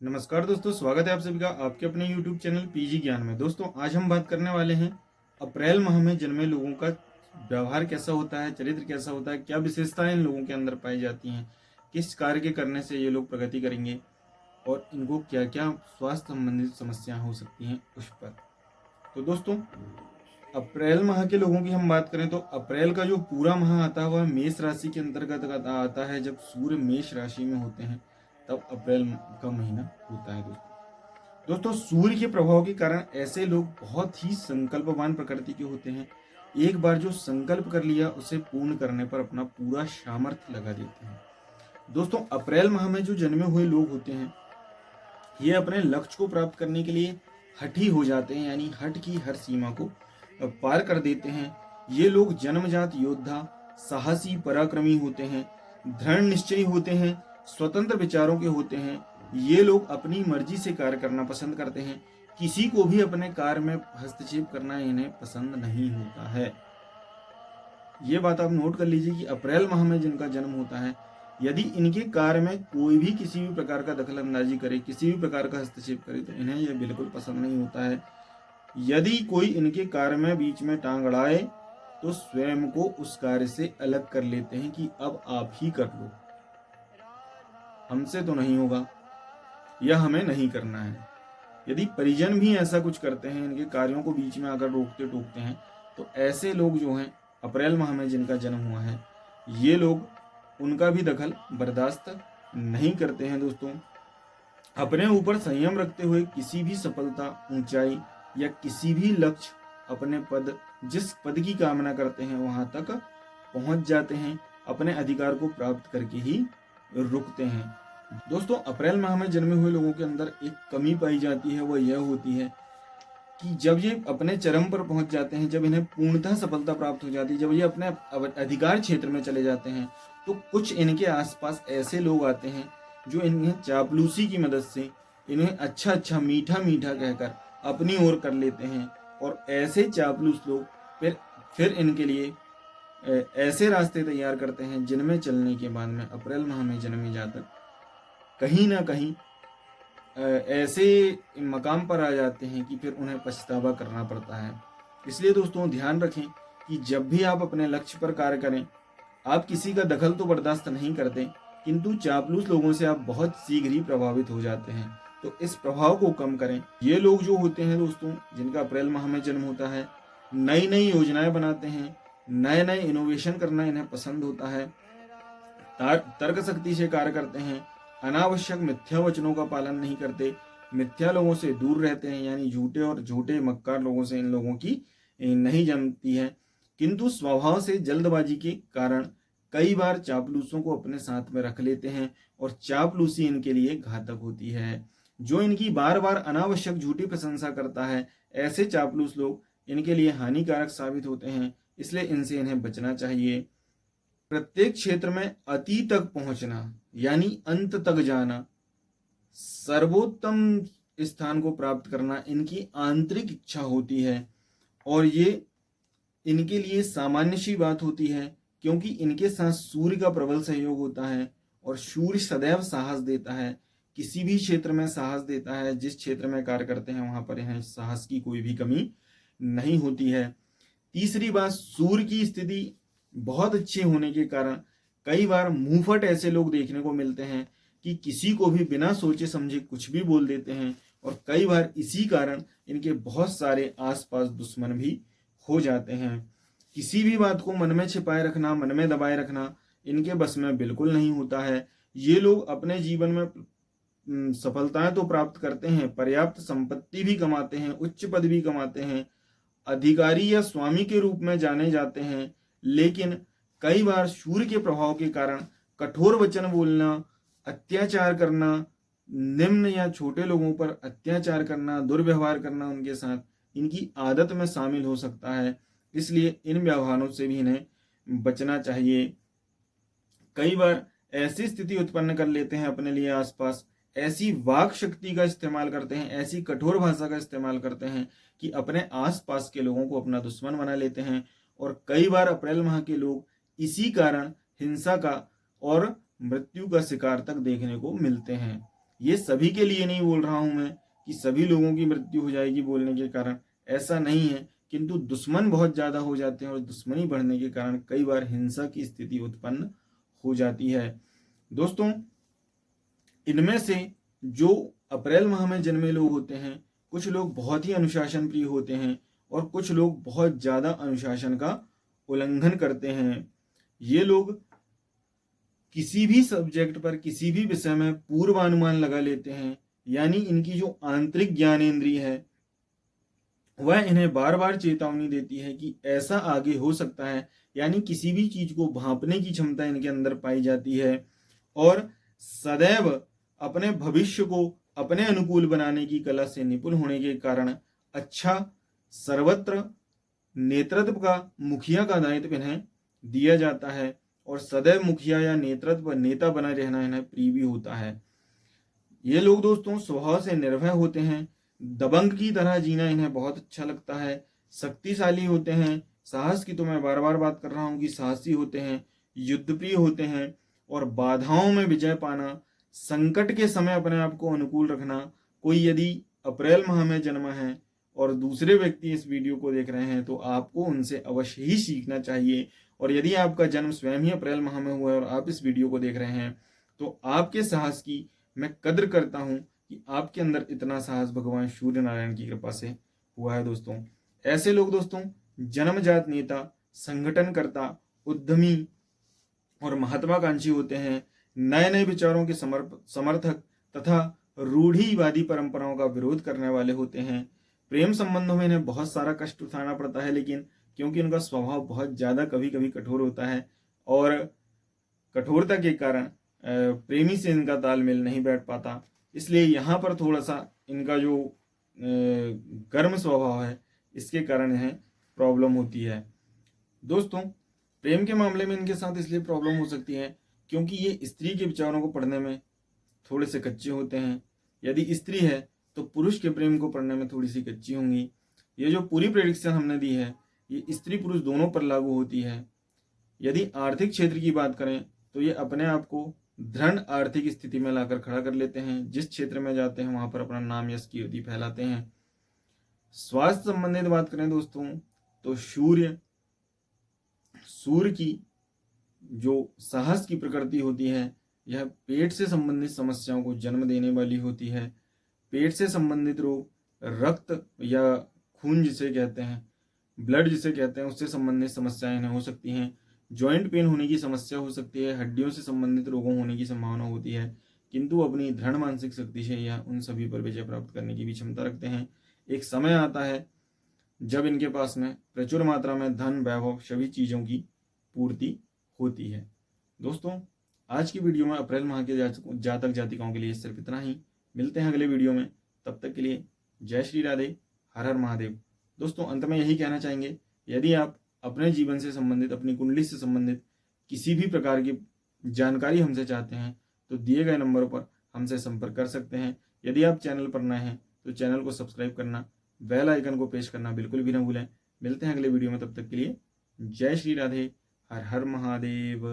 नमस्कार दोस्तों, स्वागत है आप सभी का आपके अपने YouTube चैनल पीजी ज्ञान में। दोस्तों आज हम बात करने वाले हैं अप्रैल माह में जन्मे लोगों का व्यवहार कैसा होता है, चरित्र कैसा होता है, क्या विशेषताएं इन लोगों के अंदर पाई जाती हैं, किस कार्य के करने से ये लोग प्रगति करेंगे और इनको क्या क्या स्वास्थ्य संबंधित समस्याएं हो सकती हैं उस पर। तो दोस्तों अप्रैल माह के लोगों की हम बात करें तो अप्रैल का जो पूरा माह आता है वह मेष राशि के अंतर्गत आता है। जब सूर्य मेष राशि में होते हैं तब अप्रैल का महीना होता है। दोस्तों सूर्य के प्रभाव के कारण ऐसे लोग बहुत ही संकल्पवान प्रकृति के होते हैं। एक बार जो संकल्प कर लिया उसे पूर्ण करने पर अपना पूरा सामर्थ्य लगा देते हैं। दोस्तों अप्रैल माह में जो जन्मे हुए लोग होते हैं ये अपने लक्ष्य को प्राप्त करने के लिए हठी हो जाते हैं, यानी हठ की हर सीमा को पार कर देते हैं। ये लोग जन्मजात योद्धा, साहसी, पराक्रमी होते हैं, दृढ़ निश्चयी होते हैं, स्वतंत्र विचारों के होते हैं। ये लोग अपनी मर्जी से कार्य करना पसंद करते हैं। किसी को भी अपने कार्य में हस्तक्षेप करना इन्हें पसंद नहीं होता है। ये बात आप नोट कर लीजिए कि अप्रैल माह में जिनका जन्म होता है, यदि इनके कार्य में कोई भी किसी भी प्रकार का दखल अंदाजी करे, किसी भी प्रकार का हस्तक्षेप करे तो इन्हें यह बिल्कुल पसंद नहीं होता है। यदि कोई इनके कार्य में बीच में टांग अड़ाए तो स्वयं को उस कार्य से अलग कर लेते हैं कि अब आप ही कर लो, हमसे तो नहीं होगा, यह हमें नहीं करना है। यदि परिजन भी ऐसा कुछ करते हैं, इनके कार्यों को बीच में आकर रोकते टोकते हैं, तो ऐसे लोग जो हैं अप्रैल माह में जिनका जन्म हुआ है ये लोग उनका भी दखल बर्दाश्त नहीं करते हैं। दोस्तों अपने ऊपर संयम रखते हुए किसी भी सफलता, ऊंचाई या किसी भी लक्ष्य, अपने पद, जिस पद की कामना करते हैं वहां तक पहुंच जाते हैं। अपने अधिकार को प्राप्त करके ही रुकते हैं। दोस्तों अप्रैल माह में जन्मे हुए लोगों के अंदर एक कमी पाई जाती है, वह यह होती है कि जब ये अपने चरम पर पहुंच जाते हैं, जब इन्हें पूर्णतः सफलता प्राप्त हो जाती है, जब ये अपने अधिकार क्षेत्र में चले जाते हैं, तो कुछ इनके आसपास ऐसे लोग आते हैं जो इन्हें चापलूसी की मदद से इन्हें अच्छा अच्छा, मीठा मीठा कहकर अपनी ओर कर लेते हैं। और ऐसे चापलूस लोग फिर इनके लिए ऐसे रास्ते तैयार करते हैं जिनमें चलने के बाद में अप्रैल माह में जन्मे जातक कहीं ना कहीं ऐसे मकाम पर आ जाते हैं कि फिर उन्हें पछतावा करना पड़ता है। इसलिए दोस्तों ध्यान रखें कि जब भी आप अपने लक्ष्य पर कार्य करें, आप किसी का दखल तो बर्दाश्त नहीं करते, किंतु चापलूस लोगों से आप बहुत शीघ्र ही प्रभावित हो जाते हैं। तो इस प्रभाव को कम करें। ये लोग जो होते हैं दोस्तों जिनका अप्रैल माह में जन्म होता है, नई नई योजनाएं बनाते हैं, नए नए इनोवेशन करना इन्हें पसंद होता है, तर्क शक्ति से कार्य करते हैं, अनावश्यक मिथ्या वचनों का पालन नहीं करते, मिथ्या लोगों से दूर रहते हैं, यानी झूठे और झूठे मक्कार लोगों से इन लोगों की नहीं जमती है। किंतु स्वभाव से जल्दबाजी के कारण कई बार चापलूसों को अपने साथ में रख लेते हैं और चापलूसी इनके लिए घातक होती है। जो इनकी बार बार अनावश्यक झूठी प्रशंसा करता है, ऐसे चापलूस लोग इनके लिए हानिकारक साबित होते हैं। इसलिए इनसे इन्हें बचना चाहिए। प्रत्येक क्षेत्र में अति तक पहुंचना यानी अंत तक जाना, सर्वोत्तम स्थान को प्राप्त करना इनकी आंतरिक इच्छा होती है। और ये इनके लिए सामान्य सी बात होती है, क्योंकि इनके साथ सूर्य का प्रबल सहयोग होता है और सूर्य सदैव साहस देता है। किसी भी क्षेत्र में साहस देता है, जिस क्षेत्र में कार्य करते हैं वहां पर इन्हें साहस की कोई भी कमी नहीं होती है। तीसरी बात, सूर्य की स्थिति बहुत अच्छे होने के कारण कई बार मुंहफट ऐसे लोग देखने को मिलते हैं कि किसी को भी बिना सोचे समझे कुछ भी बोल देते हैं। और कई बार इसी कारण इनके बहुत सारे आसपास दुश्मन भी हो जाते हैं। किसी भी बात को मन में छिपाए रखना, मन में दबाए रखना इनके बस में बिल्कुल नहीं होता है। ये लोग अपने जीवन में सफलताएं तो प्राप्त करते हैं, पर्याप्त संपत्ति भी कमाते हैं, उच्च पद भी कमाते हैं, अधिकारी या स्वामी के रूप में जाने जाते हैं, लेकिन कई बार सूर्य के प्रभाव के कारण कठोर वचन बोलना, अत्याचार करना, निम्न या छोटे लोगों पर अत्याचार करना, दुर्व्यवहार करना उनके साथ इनकी आदत में शामिल हो सकता है। इसलिए इन व्यवहारों से भी इन्हें बचना चाहिए। कई बार ऐसी स्थिति उत्पन्न कर लेते हैं अपने लिए आसपास, ऐसी वाक शक्ति का इस्तेमाल करते हैं, ऐसी कठोर भाषा का इस्तेमाल करते हैं कि अपने आसपास के लोगों को अपना दुश्मन बना लेते हैं। और कई बार अप्रैल माह के लोग इसी कारण हिंसा का और मृत्यु का शिकार तक देखने को मिलते हैं। ये सभी के लिए नहीं बोल रहा हूं मैं कि सभी लोगों की मृत्यु हो जाएगी बोलने के कारण, ऐसा नहीं है, किंतु दुश्मन बहुत ज़्यादा हो जाते हैं और दुश्मनी बढ़ने के कारण कई बार हिंसा की स्थिति उत्पन्न हो जाती है। दोस्तों, इनमें से जो अप्रैल माह में जन्मे लोग होते हैं, कुछ लोग बहुत ही अनुशासन प्रिय होते हैं और कुछ लोग बहुत ज़्यादा अनुशासन का उल्लंघन करते हैं। ये लोग किसी भी सब्जेक्ट पर, किसी भी विषय में पूर्वानुमान लगा लेते हैं, यानी इनकी जो आंतरिक ज्ञानेंद्रिय है वह इन्हें बार बार चेतावनी देती है कि ऐसा आगे हो सकता है, यानी किसी भी चीज को भांपने की क्षमता इनके अंदर पाई जाती है और सदैव अपने भविष्य को अपने अनुकूल बनाने की कला से निपुण होने के कारण अच्छा सर्वत्र नेतृत्व का, मुखिया का दायित्व इन्हें दिया जाता है और सदैव मुखिया या नेतृत्व नेता बना रहना इन्हें प्रिय भी होता है। ये लोग दोस्तों स्वभाव से निर्भय होते हैं, दबंग की तरह जीना इन्हें बहुत अच्छा लगता है, शक्तिशाली होते हैं, साहस की तो मैं बार बार बात कर रहा हूँ कि साहसी होते हैं, युद्धप्रिय होते हैं और बाधाओं में विजय पाना, संकट के समय अपने आप को अनुकूल रखना। कोई यदि अप्रैल माह में जन्मा है और दूसरे व्यक्ति इस वीडियो को देख रहे हैं तो आपको उनसे अवश्य ही सीखना चाहिए। और यदि आपका जन्म स्वयं ही अप्रैल माह में हुआ है और आप इस वीडियो को देख रहे हैं तो आपके साहस की मैं कद्र करता हूं कि आपके अंदर इतना साहस भगवान सूर्य नारायण की कृपा से हुआ है। दोस्तों, ऐसे लोग दोस्तों जन्मजात नेता, संगठनकर्ता, उद्यमी और महत्वाकांक्षी होते हैं। नए नए विचारों के समर्थक तथा रूढ़िवादी परंपराओं का विरोध करने वाले होते हैं। प्रेम संबंधों में इन्हें बहुत सारा कष्ट उठाना पड़ता है, लेकिन क्योंकि उनका स्वभाव बहुत ज्यादा कभी कभी कठोर होता है और कठोरता के कारण प्रेमी से इनका तालमेल नहीं बैठ पाता, इसलिए यहाँ पर थोड़ा सा इनका जो गर्म स्वभाव है इसके कारण इन्हें प्रॉब्लम होती है। दोस्तों, प्रेम के मामले में इनके साथ इसलिए प्रॉब्लम हो सकती है क्योंकि ये स्त्री के विचारों को पढ़ने में थोड़े से कच्चे होते हैं। यदि स्त्री है तो पुरुष के प्रेम को पढ़ने में थोड़ी सी कच्ची होंगी। ये जो पूरी प्रेडिक्शन हमने दी है ये स्त्री पुरुष दोनों पर लागू होती है। यदि आर्थिक क्षेत्र की बात करें तो ये अपने आप को दृढ़ आर्थिक स्थिति में लाकर खड़ा कर लेते हैं, जिस क्षेत्र में जाते हैं वहां पर अपना नाम यश कीर्ति फैलाते हैं। स्वास्थ्य संबंधित बात करें दोस्तों तो सूर्य की जो साहस की प्रकृति होती है यह पेट से संबंधित समस्याओं को जन्म देने वाली होती है। पेट से संबंधित रोग, रक्त या खून जिसे कहते हैं, ब्लड जिसे कहते हैं, उससे संबंधित समस्याएं इन्हें हो सकती हैं। जॉइंट पेन होने की समस्या हो सकती है, हड्डियों से संबंधित रोगों होने की संभावना होती है, किंतु अपनी दृढ़ मानसिक शक्ति से यह उन सभी पर विजय प्राप्त करने की भी क्षमता रखते हैं। एक समय आता है जब इनके पास में प्रचुर मात्रा में धन, वैभव, सभी चीजों की पूर्ति होती है। दोस्तों, आज की वीडियो में अप्रैल माह के जातक जातिकाओं के लिए सिर्फ इतना ही। मिलते हैं अगले वीडियो में, तब तक के लिए जय श्री राधे, हर हर महादेव। दोस्तों, अंत में यही कहना चाहेंगे, यदि आप अपने जीवन से संबंधित, अपनी कुंडली से संबंधित किसी भी प्रकार की जानकारी हमसे चाहते हैं तो दिए गए नंबर पर हमसे संपर्क कर सकते हैं। यदि आप चैनल पर नए हैं तो चैनल को सब्सक्राइब करना, बेल आइकन को प्रेस करना बिल्कुल भी न भूलें। मिलते हैं अगले वीडियो में, तब तक के लिए जय श्री राधे, हर हर महादेव।